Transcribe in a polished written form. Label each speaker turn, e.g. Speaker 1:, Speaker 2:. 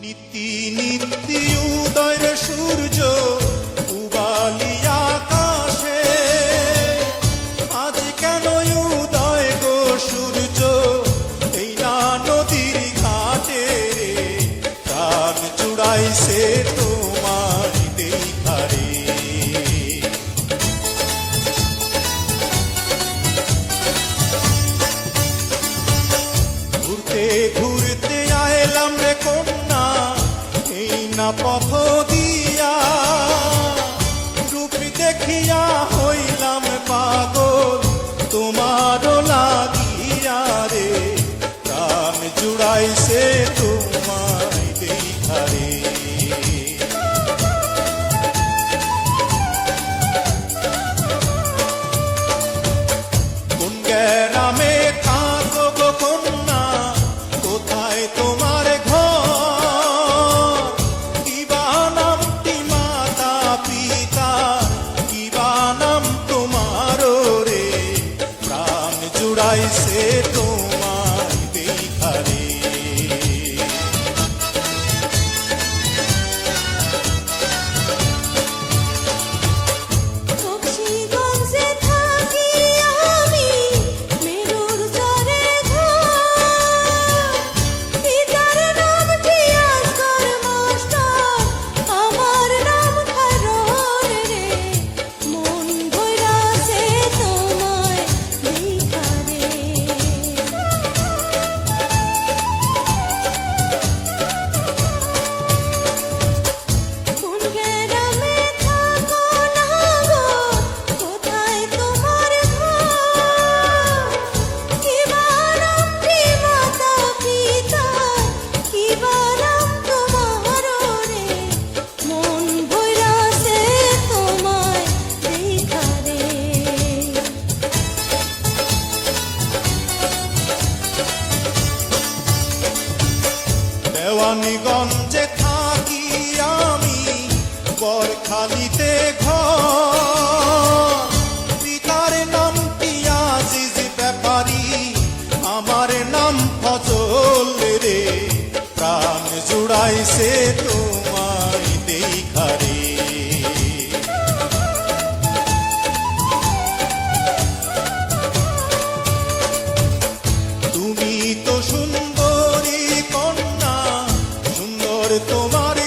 Speaker 1: নীতি নীতি উদয়ের সূর্য উবালি আকাশে, আজ কেন উদয় গো সূর্য এই না নদীর ঘাটে, প্রাণ জুড়াইছে তোমার দেখারে। ঘুরতে ঘুরতে আইলাম রে কন্যা এই না পথ দিয়া, রূপ দেখিয়া হইলাম পাগল তোমারও লাগিয়া রে, প্রাণ জুড়াইছে তোমায় দেখারে। কোন গ্রামে থাকো গো কন্যা, কোথায় তোমার ঘর, কিবা নামটি মাতা পিতা, কিবা নাম তোমার রে, প্রাণ জুড়াইছে তোমায় দেখারে। দেওয়ানগঞ্জে থাকি আমি বরখালিতে ঘর, পিতার নামটি আজিজ ব্যাপারী, আমার নাম ফজল রে, প্রাণ জুড়াইছে তোমায় দেখারে। তুমি তো সুন্দরী কন্যা, সুন্দর তোমার